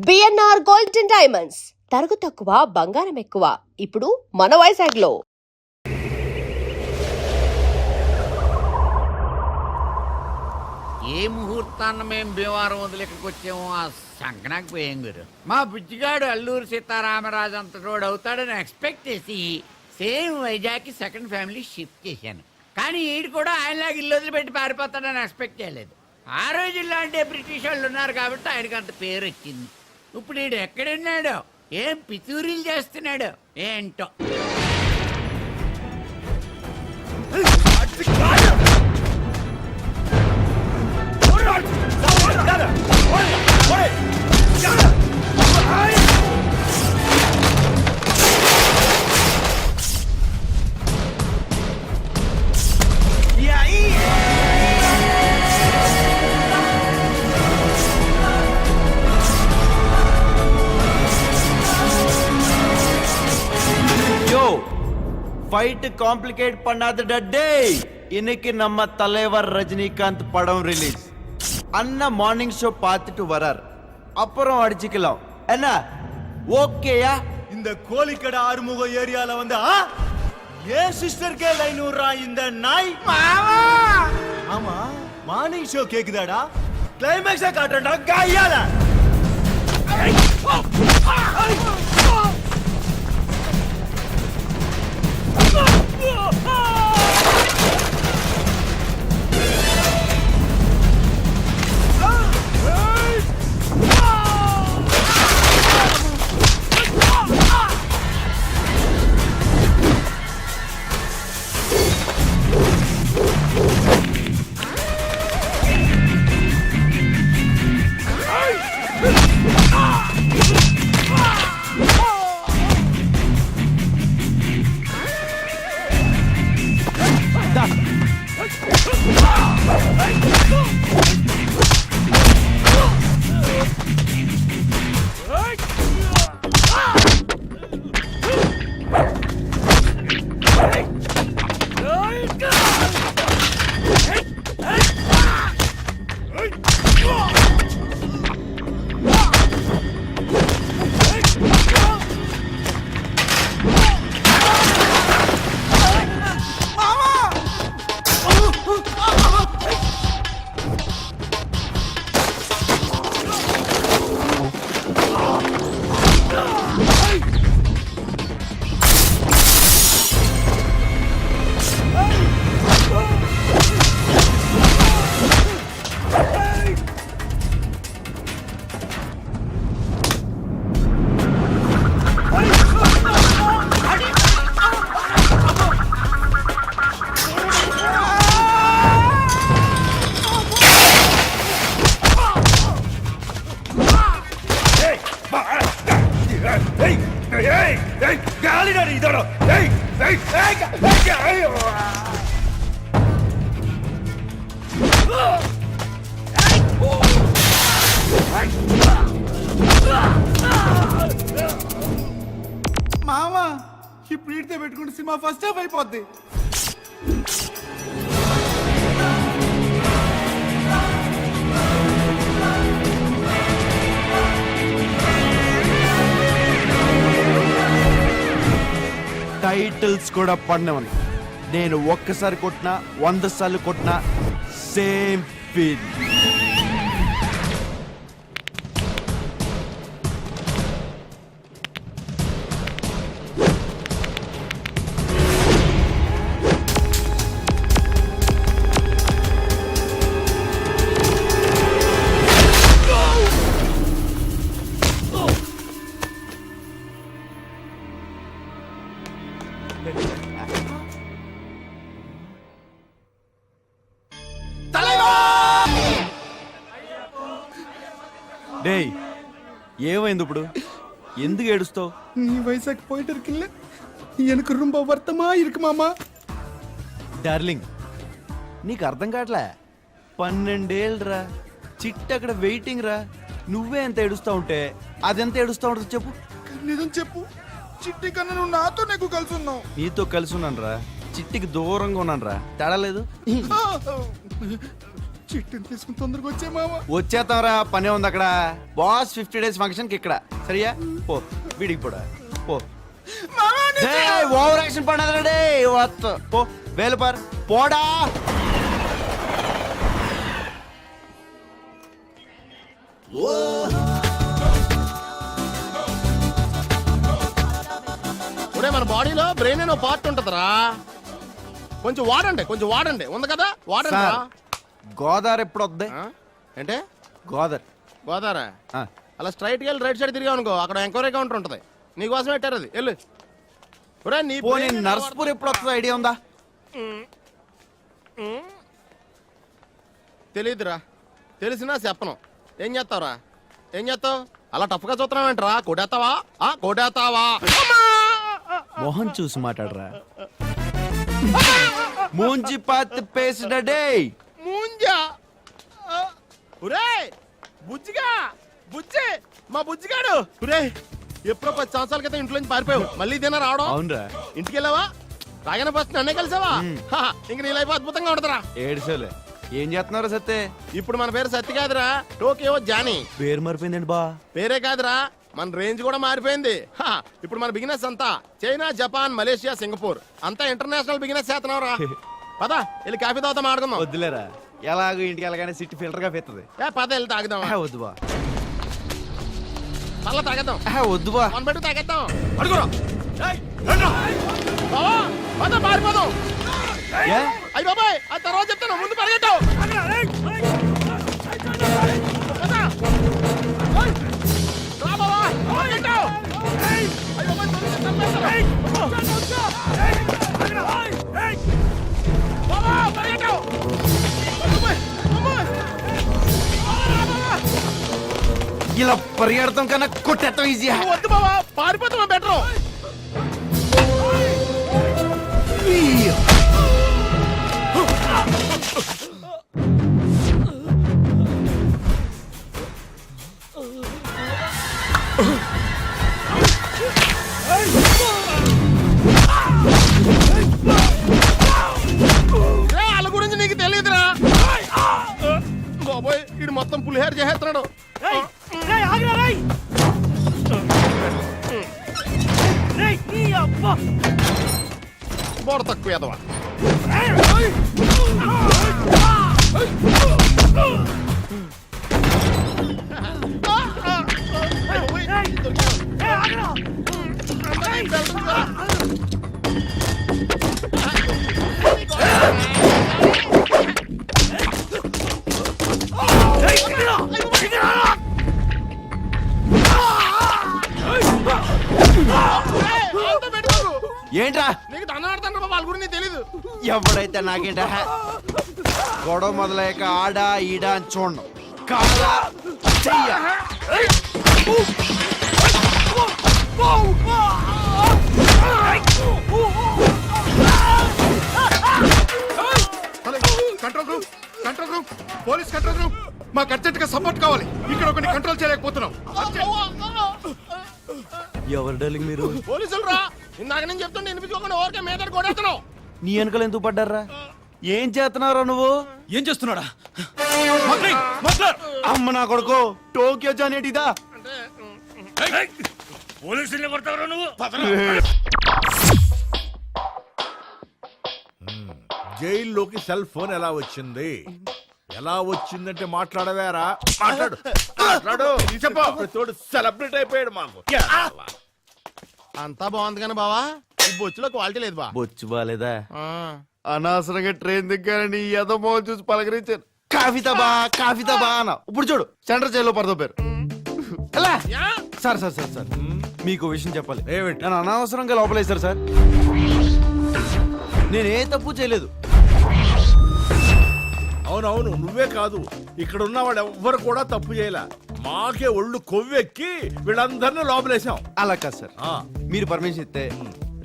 BNR gold and diamonds తరుగు తక్కువ బంగారం ఎక్కువ ఇప్పుడు మన వైజాగ్లో. ఏ ముహూర్తాన్ని మేము భీమవరం వదిలి ఇక్కడికి వచ్చాము ఆ సంకనాకి పోయాం గురు. మా బుజ్జిగాడు అల్లూరు సీతారామరాజు అంతటోడు అవుతాడని ఎక్స్పెక్ట్ చేసి సేమ్ వైజాగ్కి సెకండ్ ఫ్యామిలీ షిఫ్ట్ చేశాను. కానీ ఈడు కూడా ఆయనలాగా ఇల్లు వదిలిపెట్టి పారిపోతాడని ఎక్స్పెక్ట్ చేయలేదు. ఆ రోజుల్లో అంటే బ్రిటిష్ వాళ్ళు ఉన్నారు కాబట్టి ఆయనకి అంత పేరు వచ్చింది. ఇప్పుడు ఈడు ఎక్కడున్నాడో ఏం పితూరీలు చేస్తున్నాడో ఏంటో. ஃபைட் காம்ப்ளிகேட் பண்ணாத டே. இன்னைக்கு நம்ம தலைவர் ரஜினிகாந்த் படம் ரிலீஸ். அண்ணா மார்னிங் ஷோ பார்த்துட்டு வரார், அப்புறம் அடிச்சுக்கலாம். என்ன ஓகேயா? இந்த கோழிக்கடை ஆறுமுக ஏரியால வந்து ஏன் சிஸ்டர்க்கே லைன் விடுறா இந்த நாய். ஆமா மார்னிங் ஷோ கேக்குதாடா? கிளைமேக்ஸா காட்டுறா கையால. మామా ఇప్పుడు ఈడితే పెట్టుకుంటే సినిమా ఫస్ట్ హాఫ్ అయిపోద్ది. టైటిల్స్ కూడా పడినవని నేను ఒక్కసారి కొట్టినా 100 సార్లు కొట్టినా సేమ్ ఫీల్. டேய் ஏன் ఇప్పుడు ఎందుకు ఏడుస్తావు? நீ வைசாக் போயிட்டு இருக்குல்ல, எனக்கு ரொம்ப வருத்தமா இருக்கு மாமா. డార్లింగ్ నీకు అర్థం కావట్లే, 12 ఏళ్ళరా చిట్టు అక్కడ వెయిటింగ్ రా. నువ్వే ఎంత ఏడుస్తా ఉంటే అదెంత ఏడుస్తా ఉంటుంది చెప్పు. నిజం చెప్పు, చిట్టి కన్నా నువ్వు నాతో నాకు కలిసి ఉన్నావు. నీతో కలిసి ఉన్నాను రా, చిట్టికి దూరంగా ఉన్నాను రా. తేడా లేదు. చిట్టుని తీసుకుని తొందరగా వచ్చే మామ. వచ్చేస్తాంరా, పనే ఉంది అక్కడ. బాస్ 50 days ఫంక్షన్ కి ఇక్కడ. సరియా పో, వీడికి పోడా పో. ఓవర్ యాక్షన్ పడదే పో, వేలు పార్ పోడా. ఒరే మన బాడీలో బ్రెయిన్ అనే పార్ట్ ఉంటదిరా, కొంచెం వాడండి ఉంది కదా వాడండి రా. సార్, గోదావరి ఎప్పుడు వద్దే? ఆ? ఏంటే గోదావరి గోదావరి అలా స్ట్రైట్ గా రైట్ సైడ్ తిరిగా అనుకో, అక్కడ ఎంక్వైరీ కౌంటర్ ఉంటది, నీకోసం పెట్టారు అది వెళ్ళు. ఒరే నీ పోనీ brain నర్స్పూర్ ఎప్పుడు వస్తుంది ఐడియా ఉందా? తెలీదురా, తెలిసినా చెప్పను. ఏం చేస్తావు అలా టఫ్గా చూస్తున్నావేంట్రా? కొడేస్తావా? మొహం చూసి మాట్లాడరా. మూంజి పాత్ పేసిడే. ముంజా ఒరే బుజ్జిగా మా బుజ్జిగాడు. ఒరే ఎప్పుడో 10 సంవత్సరాల క్రితం ఇంట్లో నుంచి పారిపోయావు, మళ్ళీ ఇదేనా రావడం? అవునరా, ఇంటికి వెళ్ళావా? రాగానే ఫస్ట్ నన్నే కలిసావా? ఇంక నీ లైఫ్ అద్భుతంగా ఉంటదిరా. ఏడుసోలే. ఏం చేస్తున్నారా సత్తే? ఇప్పుడు మన పేరు సత్తి కాదురా, టోకియో జానీ. పేరు మరిపోయిందండి బా. పేరే కాదురా, మన రేంజ్ కూడా మారిపోయింది. ఇప్పుడు మన బిజినెస్ అంతా చైనా, జపాన్, మలేషియా, సింగపూర్ అంతా ఇంటర్నేషనల్ బిజినెస్ చేస్తున్నావురా. పద వెళ్ళి కాఫీ తాగుతా మాడుకుందాం. వద్దులేరా, ఎలాగో ఇంటికి వెళ్ళగానే సిట్టి ఫిల్టర్ గా పెత్తది. పద వెళ్ళి తాగుదాం. వద్దు బా. మళ్ళా తాగేద్దాం. వద్దు బా. మన బెట్టు తాగేద్దాం. అడుగురా బావా, పద పారిపోదాం. ఏ? అయ్యి బాబాయ్, ఆ తర్వాత చెప్తాను, ముందు పరిగెట్టావు. ఇలా పరిగెడతాం కన్నా కొట్టేస్తాం ఈజీ. వద్దు బావా, పారిపోతాం బెటర్. వాళ్ళ గురించి నీకు తెలియదురా బాబోయ్, ఇది మొత్తం పులిహేర చేసేస్తున్నాడు. బోర తక్కువ ఎదవా. ఏంట్రా నీకు దండం పెడతాను బాబా, వాళ్ళ గురించి నీకు తెలీదు. ఎవడైతే నాకేంట గొడవ మొదలయ్యాక ఆడా ఈడా అని చూడను. కాదా చెయ్య. Control room, police control room, మాకు అర్జెంట్ గా సపోర్ట్ కావాలి. ఇక్కడ ఒకటి కంట్రోల్ చేయలేకపోతున్నాం. ఎవరు డార్లింగ్ మీరు? పోలీసులు రా, ఇందాక నేను చెప్తుంటే వినిపించుకోకుండా ఓరికే మీద కొడేస్తున్నావు. నీ వెనకలు ఎందుకు పడ్డారా? ఏం చేస్తున్నారా నువ్వు? ఏం చేస్తున్నాడా? అమ్మ నా కొడుకు, టోక్యో జానేటిదా? పోలీసుల్ని కొడతావురా నువ్వు? జైల్లోకి సెల్ ఫోన్ ఎలా వచ్చింది? ఎలా వచ్చిందంటే మాట్లాడవేరా? మాట్లాడు. తోడు సెలబ్రేట్ అయిపోయాడు మాకు. అంతా బాగుంది కానీ బావా, ఈ బొచ్చులో క్వాలిటీ లేదు బా. బొచ్చు బాలేదా? ఆ, అనవసరంగా ట్రైన్ దిగ్గారని ఏదో మోహన్ చూసి పలకరించాను. కాఫీ తబా అన్న. ఇప్పుడు చూడు, సెంటర్ జైల్లో పడదోపారు. యా? సార్ మీకు విషయం చెప్పాలి. ఏమిటి? నన్ను అనవసరంగా లోపలేశారు సార్. నేను ఏ తప్పు చేయలేదు. అవునవును, నువ్వే కాదు, ఇక్కడ ఉన్న వాడు ఎవ్వరు కూడా తప్పు చేయలే. మాకే ఒళ్ళు కొవ్వెక్కి వీళ్ళందరినీ లోపలేసాం. అలా కాదు సార్, ఆ, మీరు పర్మిషన్ ఇస్తే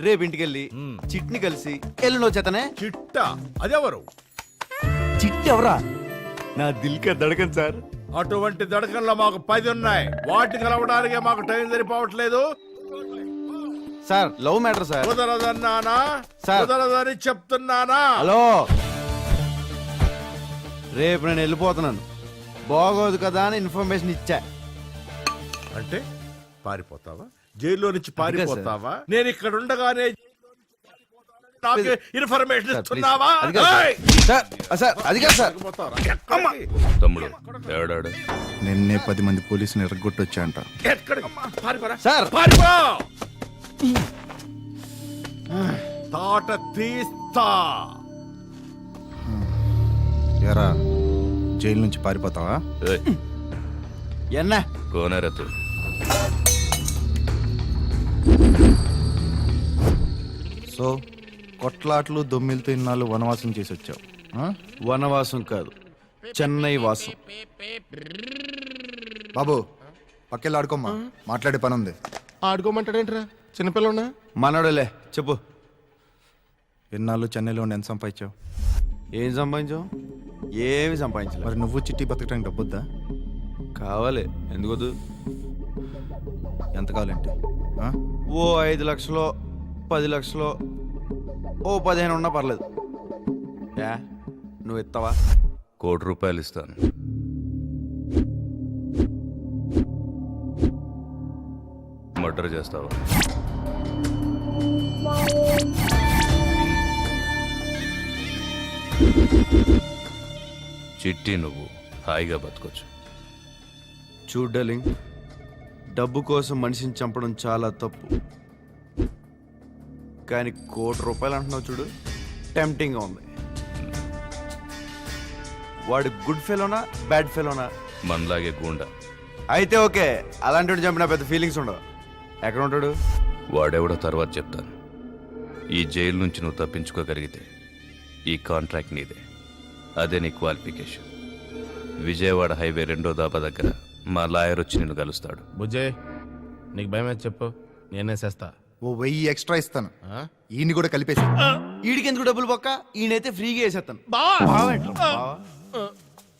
రేపు ఇంటికెళ్ళి చిట్ని కలిసి ఎల్లుండి వచ్చేతనే. చిట్ట అదెవరు? చిట్టి ఎవరా? నా దిల్కే దడకన్ సార్. అటువంటి దడకల్లో మాకు 10 ఉన్నాయి. వాటిని కలవడానికే మాకు టైం సరిపోవట్లేదు. Sir love matter sir. కుదరదన్నానా? సార్. కుదరదని చెప్తున్నానా? హలో రేపు నేను వెళ్ళిపోతున్నాను. బాగోదు కదా అని ఇన్ఫర్మేషన్ ఇచ్చా. అంటే పారిపోతావా? జైల్లో నుంచి అది కాదు సార్. పారిపోతావా? నేను ఇక్కడ ఉండగానే నాకు ఇన్ఫర్మేషన్ సార్, ప్లీజ్. ఇస్తున్నావా? అది కాదు సార్. ఏయ్! సార్, సార్, అది కాదు సార్. పారిపోతావా? ఎక్కడికి? తమ్ముడు ఏడాడు నిన్నే 10 మంది పోలీసుని ఎరగొట్టొచ్చా అంట. ఎక్కడికి? పారిపోరా? సార్. పారిపో! తాట తీస్తా. ఎరా జైలు నుంచి పారిపోతావా? ఎన్నా కోనరతు సో కొట్లాట్లు దొమ్మిలతో ఇన్నాళ్ళు వనవాసం చేసి వచ్చావు ఆ? వనవాసం కాదు, చెన్నై వాసం. బాబు పక్కెళ్ళి ఆడుకోమ్మా, మాట్లాడే పని ఉంది. ఆడుకోమంటాడేంట్రా చిన్నపిల్లన్నా? మనోడలే చెప్పు. ఎన్నాళ్ళు చెన్నైలో ఉండి ఎంత సంపాదించావు? ఏం సంపాదించావు? ఏమి సంపాదించలేదు. మరి నువ్వు చిట్టి బతకడానికి డబ్బొద్దా? కావాలి, ఎందుకొద్దు? ఎంత కావాలంటే ఆ? ఓ 5 లక్షలో 10 లక్షలో ఓ 15 ఉన్నా పర్లేదు. యా నువ్వు ఇస్తావా? ₹1,00,00,000 ఇస్తాను. మర్డర్ చేస్తావా? చిట్టి నువ్వు హాయిగా బతకొచ్చు. చూడు డార్లింగ్, డబ్బు కోసం మనిషిని చంపడం చాలా తప్పు. కానీ ₹1,00,00,000 అంటున్నావు చూడు, టెంప్టింగ్గా ఉంది. వాడు గుడ్ ఫెలోనా బ్యాడ్ ఫెలోనా? మనలాగే గూండా. అయితే ఓకే, అలాంటి వాడు చంపిన పెద్ద ఫీలింగ్స్ ఉండవు. ఎక్కడ ఉంటాడు? వాడెవడో తర్వాత చెప్తాను. ఈ జైలు నుంచి నువ్వు తప్పించుకోగలిగితే ఈ కాంట్రాక్ట్ నీదే. అదే నీ క్వాలిఫికేషన్. విజయవాడ హైవే 2వ దాబా దగ్గర మా లాయర్ వచ్చి నిన్ను కలుస్తాడు. బుజ్జే నీకు భయం అయితే చెప్పు, నేనే చేస్తా. ఓ 1000 ఎక్స్ట్రా ఇస్తాను. ఈయన్ని కూడా కలిపేసి. వీడికి ఎందుకు డబ్బులు పక్క? ఈయనైతే ఫ్రీగా వేసేస్తాను.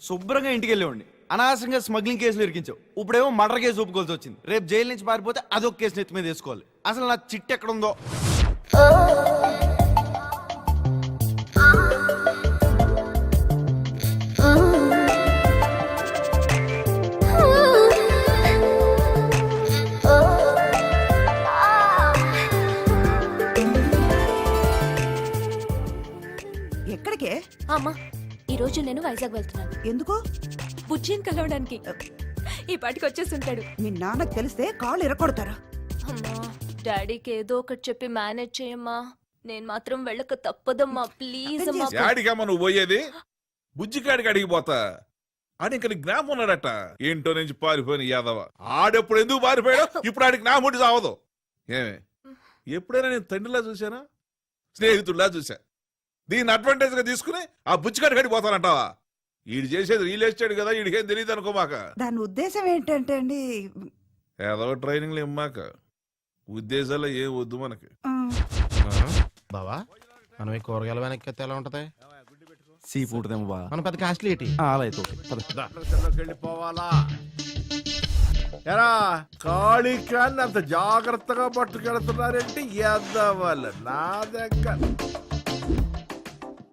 శుభ్రంగా ఇంటికి వెళ్ళేవాడిని. అనవసరంగా స్మగ్లింగ్ కేసులు ఇరికించావు. ఇప్పుడేమో మర్డర్ కేసు ఒప్పుకోవాల్సి వచ్చింది. రేపు జైలు నుంచి పారిపోతే అదొక కేసు నెత్తి మీద వేసుకోవాలి. అసలు నా చిట్టు ఎక్కడుందో? ఎక్కడికే? అమ్మా ఈరోజు నేను వైజాగ్ వెళ్తున్నాను. ఎందుకు? బుజ్జిని కలవడానికి. ఈ పాటికి వచ్చేసి ఉంటాడు. మీ నాన్నకు తెలిస్తే కాళ్ళు ఇరకొడతారు. అమ్మా డాడీకి ఏదో ఒకటి చెప్పి మేనేజ్ చేయమ్మా. నేను మాత్రం వెళ్ళక తప్పదమ్మా, ప్లీజ్ అమ్మా. యాడికమ్మా నువ్వు పోయేది? బుజ్జికాడికి అడిగిపోతా. ఆడి ఇంక జ్ఞాపం ఉన్నాడట. ఏంటో నుంచి పారిపోయిన యాదవ. ఆడెప్పుడు ఎందుకు పారిపోయాడు? ఇప్పుడు ఆడికి నా ముట్టి సావదు. ఏమే ఎప్పుడైనా నేను తండ్రిలా చూసానా, స్నేహితుడిలా చూసా? దీన్ని అడ్వాంటేజ్ గా తీసుకుని ఆ బుజ్జికాడికి అడిగిపోతానంటావా? ఈడు చేసేది రియల్ ఎస్టేట్ కదా, ఈడికేం తెలియదు అనుకోమాక. దాని ఉద్దేశం ఏంటంటే అండి, ఏదో ట్రైనింగ్లు ఇమ్మాక ఉద్దేశాలు ఏ వద్దు మనకి. బావా మనం ఈ కూరగాయల వెనక్కి ఎలా ఉంటది? సీ ఫుడ్ దేమో బా. మన పెద్ద కాస్ట్లీ ఏంటి? అలా అయితే ఓకే. వెళ్ళిపోవాలా? ఎరా కాళికాన్ని అంత జాగ్రత్తగా పట్టుకెళ్తున్నారంటే ఎద్దవాళ్ళు నా దగ్గర.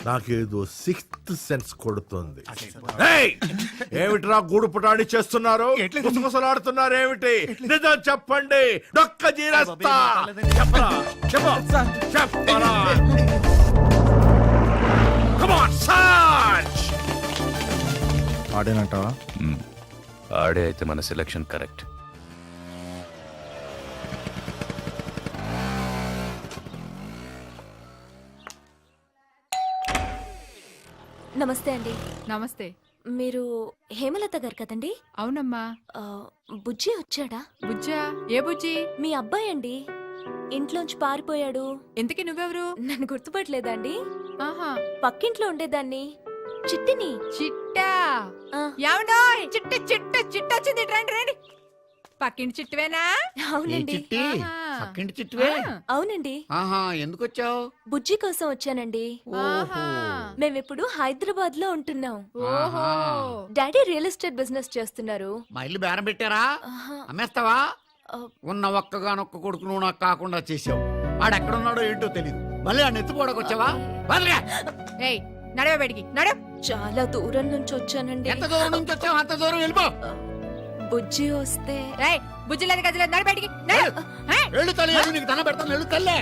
నాకేదో 6th సెన్స్ కొడుతుంది. ఏయ్! ఏమిట్రా గూడు పుటాడి చేస్తున్నారు? గుసగుసలాడుతున్నారు ఏమిటి? నిజం చెప్పండి, డొక్క జీరస్తా. చెప్పరా? చెప్పు. చెప్పరా? Come on, search! ఆడేనంటావా? ఆడే అయితే మన సెలక్షన్ కరెక్ట్. నమస్తే అండి. నమస్తే. మీరు హేమలత గారు కదండి? అవునమ్మా. ఆ, బుజ్జి వచ్చాడా? బుజ్జా? ఏ బుజ్జి? మీ అబ్బాయి అండి, ఇంట్లోంచి పారిపోయాడు. ఇంతకీ నువ్వెవరు? నన్ను గుర్తుపట్టలేదా అండి? ఆహా, పక్కింట్లో ఉండేదాన్ని, చిట్టిని. చిట్టా? ఆ. ఏమండోయ్, చిట్ట చిట్ట చిట్ట వచ్చింది, రండి రండి. పక్కింటి చిట్టువేనా? అవునండి. చిట్టి ఆహా. పక్కింటి చిట్టువే? ఆ. అవునండి, ఆహా, ఎందుకు వచ్చావు? బుజ్జి కోసం వచ్చానండి. ఆహా. మేమిప్పుడు హైదరాబాద్ లో ఉంటున్నాం. ఓహో. డాడీ రియల్ ఎస్టేట్ బిజినెస్ చేస్తున్నారు. మా ఇల్లు బేరం పెట్టారా? ఆహా. అమ్మేస్తావా? ఆ, ఉన్న ఒక్కగానొక్క కొడుకు నువ్వు నాకు కాకుండా చేసావు. ఆడెక్కడున్నాడో ఏంటో తెలియదు. మళ్ళీ ఆ నెత్తిపోడకొచ్చావా? ఏయ్ నడవ బయటికి నడవ. చాలా దూరం నుంచి వచ్చానండి. ఎంత దూరం నుంచి వచ్చావు అంత దూరం వెళ్ళిపో. బుజ్జి వస్తే రేయ్ బుజ్జిలేదు గజ్జలేదు నడు బయటికి నడు. ఏయ్, వెళ్ళు తల్లి, వెళ్ళు, నీకు దండం పెడతాను, వెళ్ళు తల్లే.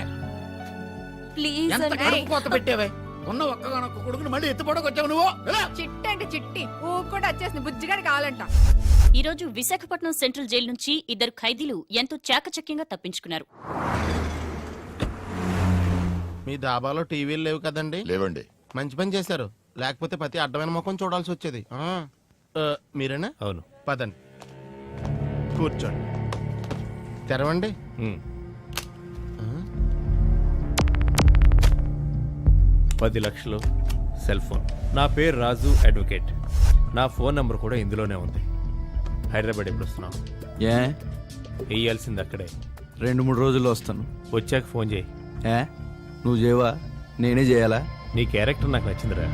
ప్లీజ్ ఎంత అండి. కడుపు కోత పెట్టావే, ఉన్న ఒక్క కొడుకుని మళ్ళీ ఎత్తుపోవడానికి వచ్చావు నువ్వు. వెళ్ళు. చిట్టి అంటే చిట్టి ఊకుండా వచ్చేసింది బుజ్జిగాడి కావాలంట. ఈ రోజు విశాఖపట్నం సెంట్రల్ జైలు నుంచి 2 ఖైదీలు ఎంతో చాకచక్యంగా తప్పించుకున్నారు. మీ దాబాలో టీవీలు లేవు కదండి? లేవండి. మంచి పని చేశారు, లేకపోతే ప్రతి అడ్డమైన ముఖం చూడాల్సి వచ్చేది. మీరేనా? అవును. పదండి, కూర్చోండి. తెరవండి. 10 లక్షలు, సెల్ ఫోన్. నా పేరు రాజు అడ్వకేట్. నా ఫోన్ నంబర్ కూడా ఇందులోనే ఉంది. హైదరాబాద్ ఎప్పుడు వస్తున్నావు? ఏ వేయాల్సింది అక్కడే. 2-3 రోజుల్లో వస్తాను. వచ్చాక ఫోన్ చేయి. ఏ నువ్వు చేయవా? నేనే చేయాలా? నీ క్యారెక్టర్ నాకు నచ్చిందిరా.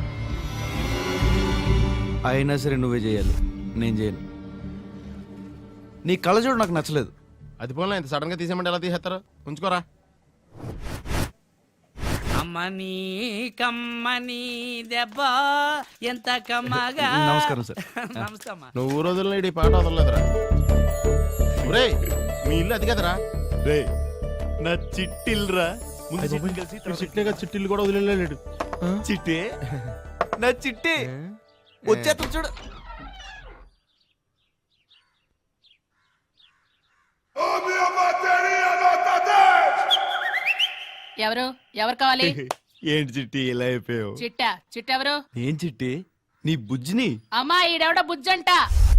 అయినా సరే నువ్వే చేయాలి, నేను చేయను. నీ కళ్ళజోడు నాకు నచ్చలేదు. అది పోలే, ఇంత సడన్ గా తీసేయమంటే ఎలా తీసేస్తారు? ఉంచుకోరా. అమ్మని కమ్మని దెబ్బ ఎంత కమ్మగా. నమస్కారం సార్. నమస్తే అమ్మా. నువ్వు రోజుల్లో ఈ పాట వదలలేదురా. ఒరేయ్, మీ ఇల్లు అది కదరా? రే నా చిట్టిల్రా. చిట్టిగా చిట్టిల్లు కూడా వదిలేలేడు. చిట్టే నా చిట్టే వచ్చేస్తా చూడు. ఎవరు కావాలి? ఏంటి చిట్టి ఇలా అయిపోయావు? చిట్టెవరు? ఏం చిట్టి? నీ బుజ్జిని. అమ్మా ఈడెవడ బుజ్జంట.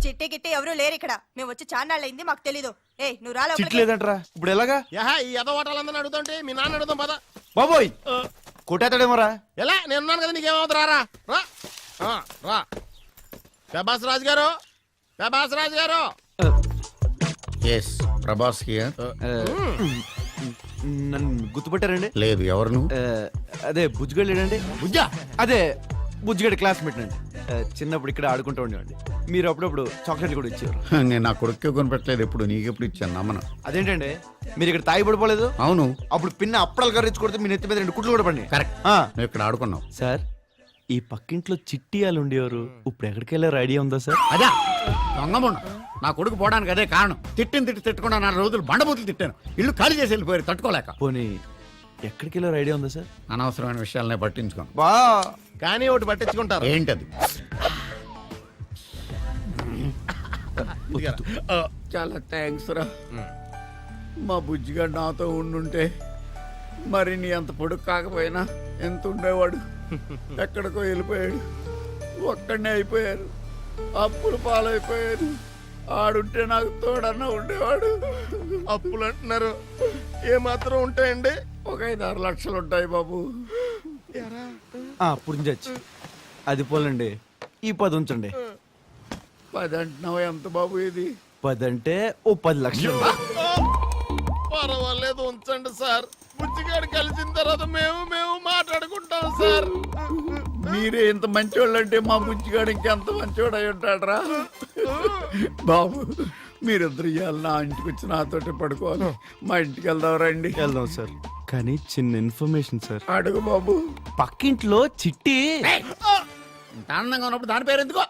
చిట్టి గిట్టి ఎవరు లేరు ఇక్కడ. మేము వచ్చి చాన్నాళ్ళైంది, మాకు తెలీదు. ఏ నువ్వు రాలే. చిట్టి లేదంటరా, ఇప్పుడు ఎలాగా? యహా, ఈ ఎదో ఓటాలందరినీ అడుగుతుంటే మీ నాన్న అడుగుతాం పద. బాబోయ్ కొట్టేతాడేమోరా. ఎలా? నేనున్నాను కదా, నీకేమవుతుంది? రా రా రా. ప్రభాస్ రాజు గారు, ప్రభాస్ రాజు గారు. Yes, Prabhas here. నన్ను గుర్తుపట్టారండి? లేదు, ఎవరు నువ్వు? అదే బుజ్జిగడు లేడండి. బుజ్జా? అదే బుజ్జిగడి క్లాస్మేట్ అండి. చిన్నప్పుడు ఇక్కడ ఆడుకుంటూ ఉండేవాడి. మీరు అప్పుడప్పుడు చాక్లెట్లు కూడా ఇచ్చేవారు. నేను నా కొడుకు కొనిపెట్టలేదు, ఎప్పుడు నీకెప్పుడు ఇచ్చాను నమ్మను. అదేంటండి మీరు ఇక్కడ తాగి పడిపోలేదు? అవును. అప్పుడు పిన్న అప్పడాలు కర్రించి కొడితే మీ నెత్తి మీద 2 కుట్లు కూడా పడి. కరెక్ట్, నువ్వు ఇక్కడ ఆడుకున్నావు. సార్ ఈ పక్కింట్లో చిట్టి వాళ్ళు ఉండేవారు, ఇప్పుడు ఎక్కడికి వెళ్ళారు ఐడియా ఉందా సార్? అదా దొంగముండ, నా కొడుకు పోవడానికి అదే కారణం. తిట్టకుండా 4 రోజులు బండబూతులు తిట్టాను. ఇల్లు ఖాళీ చేసి వెళ్ళిపోయారు తట్టుకోలేక. పోనీ ఎక్కడికి వెళ్ళారు ఐడియా ఉందా సార్? అనవసరమైన విషయాలనే పట్టించుకోను. బా కానీ ఒకటి పట్టించుకుంటారు. ఏంటది? చాలా థ్యాంక్స్ రా. మా బుజ్జిగాడు నాతో ఉండుంటే మరి నీ అంత పొడుగు కాకపోయినా ఎంత ఉండేవాడు. ఎక్కడికో వెళ్ళిపోయాడు, ఒక్కడనే అయిపోయారు, అప్పులు పాలైపోయారు. ఆడుంటే నాకు తోడన్నా ఉండేవాడు. అప్పులు అంటున్నారు, ఏమాత్రం ఉంటాయండి? ఒక 5-6 లక్షలు ఉంటాయి బాబు. పురించచ్చు. అది పోలండి, ఈ 10 ఉంచండి. 10 అంటున్నావు, ఎంత బాబు ఇది? 10 అంటే ఓ 10 లక్షలు. పర్వాలేదు, ఉంచండి సార్. బుజ్జిగాడు కలిసిన తర్వాత మేము మాట్లాడుకుంటాం సార్. మీరే ఇంత మంచివాళ్ళు అంటే మా బుజ్జిగాడు ఇంకెంత మంచివాడు అయి ఉంటాడరా బాబు. మీరిద్దరు ఇవాళ నా ఇంటికి వచ్చి నాతోటి పడుకోవాలి. మా ఇంటికి వెళ్దాం రండి. వెళ్దాం సార్, కానీ చిన్న ఇన్ఫర్మేషన్ సార్. అడుగు బాబు. పక్కింట్లో చిట్టి. ఇంత ఆనందంగా ఉన్నప్పుడు దాని పేరు ఎందుకో.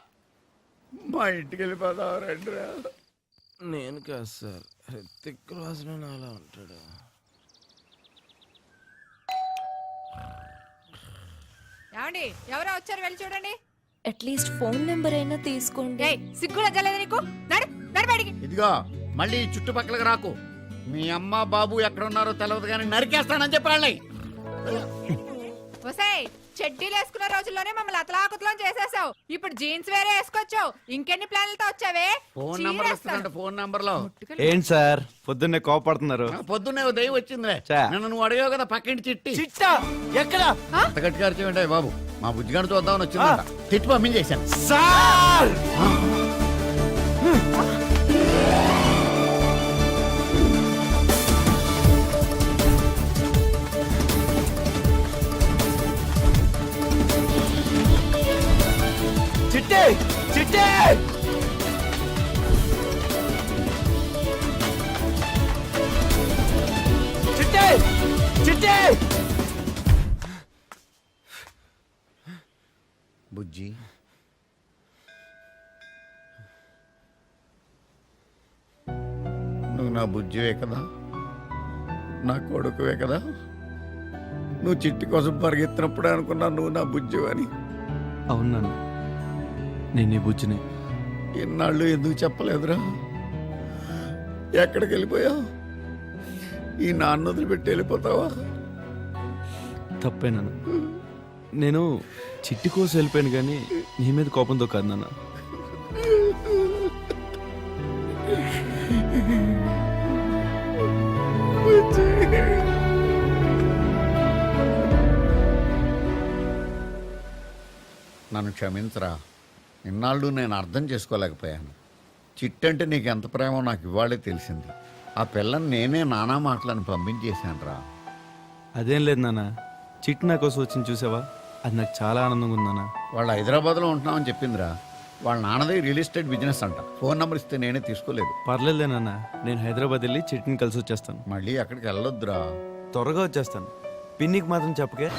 మా ఇంటికి వెళ్ళిపోదాం రండి రా. నేను కాదు సార్, హృతిక్ రోషన్ అలా ఉంటాడు. ఏమండి ఎవరో వచ్చారు, వెళ్ళి చూడండి. అట్లీస్ట్ ఫోన్ నెంబర్ అయినా తీసుకోండి. ఏయ్ సిగ్గులా జలేదు నీకు. నడు నడు బయటికి. ఇదిగో మళ్ళీ ఈ చుట్టుపక్కలకు రాకు. మీ అమ్మ బాబు ఎక్కడ ఉన్నారో తెలియదు కానీ నరికేస్తానని చెప్పాలి. ఒసేయ్, చెడ్డీలు వేసుకున్న రోజుల్లోనే మమ్మల్ని అతలాకుతలం చేసేసావు. ఇప్పుడు జీన్స్ వేరే వేసుకొచ్చావు. ఇంకెన్ని ప్లాన్లతో వచ్చావే? ఫోన్ నంబర్ వస్తుందంట. ఫోన్ నంబర్ లో ఏంటి సార్ పొద్దున్నే కోపడుతున్నారు? పొద్దున్నే ఓ దయ్యం వచ్చిందిలే. చా. నన్ను నువ్వు అడిగావు కదా పక్కింటి చిట్టి. చిట్టా ఎక్కడ? అంత గట్టిగా అరిచేయండి బాబు. మా బుజ్జిగాడు చూద్దామని వచ్చిందంట. తిట్టి పంపించేశాను. సార్ చిట్టే చిట్టే చిట్టే చిట్టే. బుజ్జి బుజ్జి నువ్వు నా బుజ్జివే కదా, నా కొడుకువే కదా. నువ్వు చిట్టి కోసం పరిగెత్తినప్పుడే అనుకున్నా నువ్వు నా బుజ్జివని. అవును నాన్న, నేను నీ బుజ్జిని. ఇన్నాళ్ళు ఎందుకు చెప్పలేదురా? ఎక్కడికి వెళ్ళిపోయావు? ఈ నాన్న వదిలిపెట్టి వెళ్ళిపోతావా? తప్పే నాన్న, నేను చిట్టి కోసం వెళ్ళిపోయాను కానీ నీ మీద కోపంతో కాదు నాన్న. నన్ను క్షమించరా. ఇన్నాళ్ళు నేను అర్థం చేసుకోలేకపోయాను. చిట్టంటే నీకు ఎంత ప్రేమో నాకు ఇవాళే తెలిసింది. ఆ పిల్లని నేనే నానా మాటలను పంపించేశాను రా. అదేం లేదు నాన్న, చిట్టి నా కోసం వచ్చింది చూసావా, అది నాకు చాలా ఆనందంగా ఉంది నాన్న. వాళ్ళు హైదరాబాద్లో ఉంటున్నామని చెప్పిందిరా. వాళ్ళ నాన్నదే రియల్ ఎస్టేట్ బిజినెస్ అంట. ఫోన్ నెంబర్ ఇస్తే నేనే తీసుకోలేదు. పర్లేదులే నాన్న, నేను హైదరాబాద్ వెళ్ళి చిట్టిని కలిసి వచ్చేస్తాను. మళ్ళీ అక్కడికి వెళ్ళొద్దురా. త్వరగా వచ్చేస్తాను. పిన్నికి మాత్రం చెప్పకే.